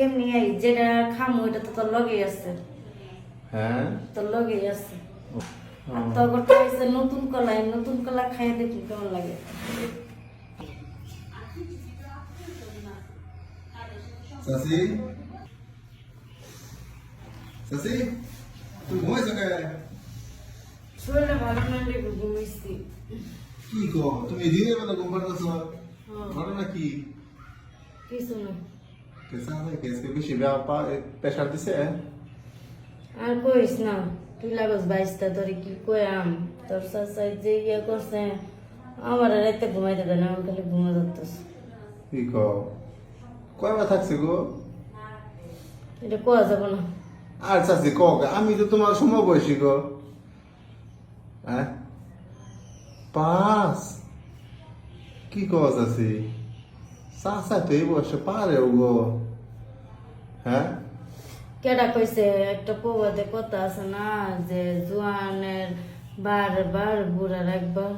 এমনি এই যেটা খামু ওইটা তো তোর লগেই আছে। হ্যাঁ তোর লগেই আছে। ও, আর তোর গোটা হয়েছে নতুন কলা খাইয়ে দেখি কেমন লাগে। শশী শশী তুই ঘুমাইছ কে? শরীরটা ভালো না লেগে ঘুমাইছি। কি কো তুমি দিনের বেলা ঘুম পাড়তেছ? হ্যাঁ। ঘটনা কি? কিছু না। কেসা আছে কেসকে বেশি প্রেশার দিছে? আর কইস না, তুই লাগস 22টা তোরে কি কয়াম। তোর চাচাই যে ইয়ে করছে আমার রাতে ঘুমাইতে দেয় না, আমি খালি ঘুমা ধরতেছি। কি কো কয়বার থাকছে গো? এটা কোয়া যাবো না। আর চাচি কো আমি তো তোমার সমবয়সী গো। হ্যাঁ 5 কি কো চাচি? চাচা তো এই বয়সে পারেও গো। হ্যাঁ কেডা কইছে একটা প্রবাদে কথা আছে না যে জোয়ানের বারবার বুড়ার একবার।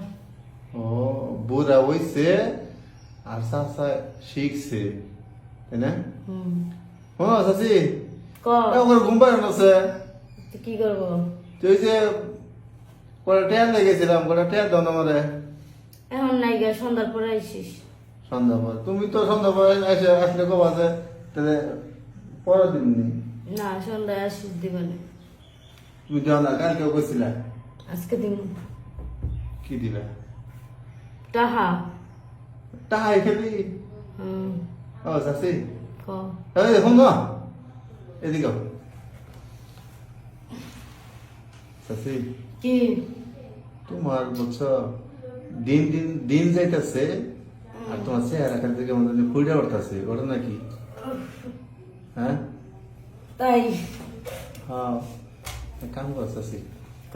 ও বুড়া হইছে আর চাচা শিখছে তাই না? হুম। ও চাচি ক ওখানে ঘুম পাড়ে আছে। তুই কি করবো? তুই যে কটা ট্যান লেগেছিলাম কটা ট্যান দাও না আমারে এখন নাই গে, সন্ধ্যার পরে আইসিস। সন্ধ্যা পর তুমি তো সন্ধ্যা পরে এসে আসলে কব আছে তাহলে পরের দিন নি না সন্ধ্যায় আসিস দিবানে। তুমি যাও না কালকেও করছিলা আজকে দিন কি দিলা টাহা। তাহাই খেলি হুম। ও চাচি ক এই দেখুন না এদিকে আও। চাচি কি? তোমার বুঝছো দিন দিন দিন যাইতেছে আর তোমার চেহারা কাল থেকে আমাদের ফুইটা উঠতেছে ঘটনা কি? হ্যাঁ তাই? হ্যাঁ এক কাম করতেছি ক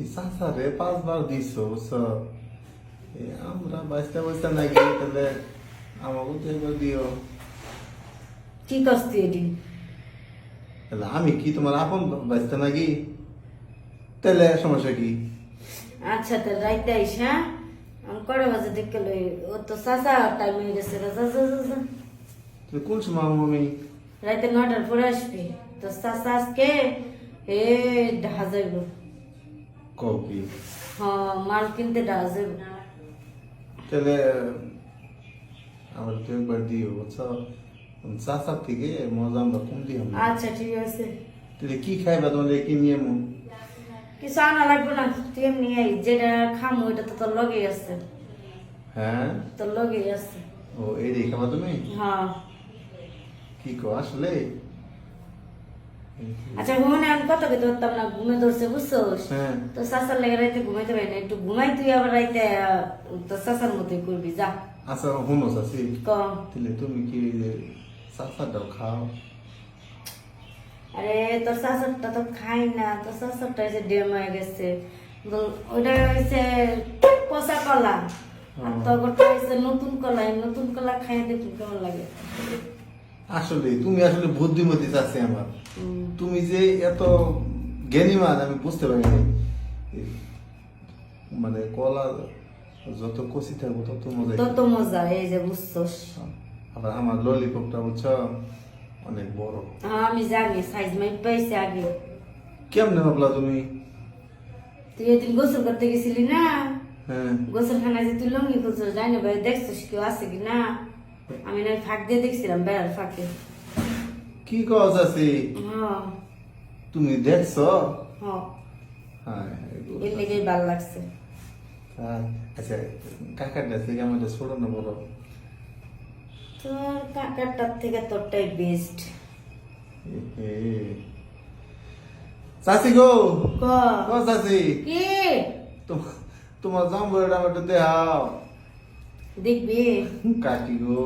এই চাচারে 5 বার দিছো বুঝছো আমরা বাঁচতে বাঁচতে না গিয়ে তাহলে আমাকে তো একবার দিও। কি কস্তি এটি? তাহলে আমি কি তোমার আপন বাঁচতে নাকি? তাহলে সমস্যা কি? আচ্ছা তো রাইতে আইস। হ্যাঁ আমি কড়া বাজে দেখে লই। ও তো চাচা টাইম হয়ে গেছে। তুই কোন সময় আমি রাইতে 9টার পরে আসবি। তো চাচা আজকে এ ঢাকা যাইব। কও কি? হ্যাঁ মাল কিনতে ঢাকা যাইব। তাহলে আমার তো একবার দিও বুঝছো চাচার থেকে মজা আমরা কম দিও না। আচ্ছা ঠিক আছে। তাহলে কি খাইবা তোমার কি নিয়ে মন? কিছু আনা লাগবে না, তুই এমনি আই যেটা খামু ওইটা তো তোর লগেই আছে। হ্যাঁ তোর লগেই আছে। ও এই রে খাবা তুমি? হ্যাঁ। কি কো আসলে? আচ্ছা ঘুমানে আমি কত খেতে পারতাম না, ঘুমে ধরছে বুঝছোস। হ্যাঁ তো চাচার লেগে রাইতে ঘুমাইতে পারি না, একটু ঘুমাই তুই আবার রাইতে তোর চাচার মতোই করবি যা। আচ্ছা শুনো চাচি ক তাহলে তুমি কি চাচাটাও খাও? আরে তোর চাচারটা তো খাই না, তোর চাচারটা হয়েছে ডেম হয়ে গেছে। ওইটা হয়েছে পচা কলা আর তোরটা হয়েছে নতুন কলা খাই দেখি কেমন লাগে। আসলে তুমি আসলে বুদ্ধিমতী চাচ্ছি আমার। হুম। তুমি যে এত জ্ঞানীমান আমি বুঝতে পারিনি। মানে কলা যত কষি থাকবো তত মজা। তত মজা এই যে বুঝছোস। আবার আমার ললিপপটা বুঝছো অনেক বড়। আমি জানি সাইজ মাই পাইছে আগে। কেমনে ভাবলা তুমি? তুই এদিন গোসল করতে গেছিলি না, হ্যাঁ গোসলখানায় যে তুই লঙ্গি খুলছিস জানি ভাই দেখছিস কেউ আছে কি না। আমি না ফাঁক দিয়ে দেখছিলাম বেড়ার ফাঁকে। কি কস আছে হ্যাঁ তুমি দেখছো? হ্যাঁ হ্যাঁ এর লেগেই ভালো লাগছে। আচ্ছা কাকারটা থেকে আমাদের ছোট না বড়? তোর কাকারটার থেকে তোরটাই বেস্ট। চাচি গো ক ও চাচি কি তোমার জাম্বুরটা আমার একটু দেখাও। দেখবি? কাকি গো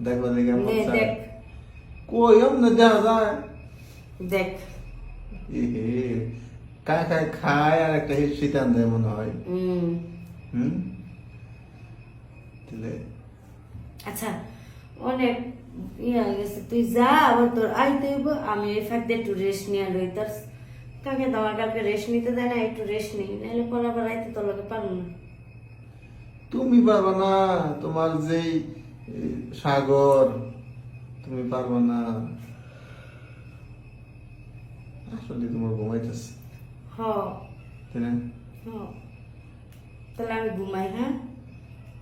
দেখবা দেখে নে দেখ কই এমনি দেখা যায়? দেখ। এহে কাকায় খায় আর একটা শীতান দেয় মনে হয়। হুম। হুম তাহলে আচ্ছা অনেক ইয়ে হয়ে গেছে, তুই যা আবার তোর আইতে হইব। আমি এই ফাঁক দিয়ে একটু রেস্ট নিয়ে লই। তোর কাকে তো আমার কালকে রেস্ট নিতে দেয় না, একটু রেস্ট নিই নাহলে পরে আবার আইতে তোর লোকে পারবো না। তুমি পারবা না, তোমার যেই সাগর তুমি পারবো না, আসলে তোমার ঘুমাইতেছে, হ তাই না? হ তাহলে আমি ঘুমাই, হ্যাঁ?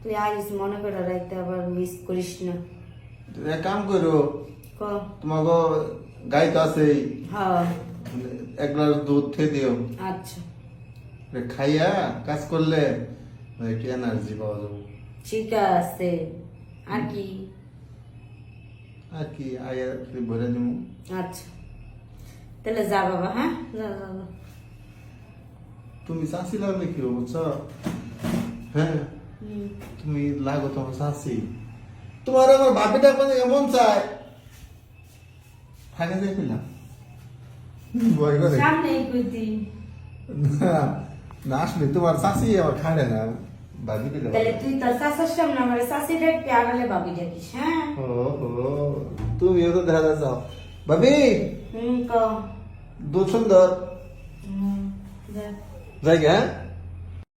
তুই আইস মনে করে রাখতে আবার মিস করিস না। তুমি এক কাম করো, ক তোমাকে গাই তো আছেই, হ্যাঁ এক গ্লাস দুধ খেয়ে দিও, আচ্ছা এটা খাইয়া কাজ করলে একটু এনার্জি পাওয়া যাবে। ঠিক আছে। আর কি? আর কি আয়া ভরে দিব। আচ্ছা তাহলে যা বাবা, হ্যাঁ যা যা যা। তুমি চাষি লাগলে কি হবে, বুঝছো? হ্যাঁ, হুম। তুমি লাগো তোমার চাষি, তোমার আমার বাপিটা মানে এমন চায় থাকে যাই পেলাম ভয় করে সামনেই কইতি। না, না আসলে তোমার চাষি আমার খাড়ে না, বাজি পেলে তাহলে তুই তোর চাচার সামনে আমার চাষি ডাকবি, আড়ালে বাবি ডাকিস, হ্যাঁ? ও তুমিও তো দেখা যাচ্ছ ভাবি, হুম ক দুধ সুন্দর হুম যা। যাই গে, হ্যাঁ?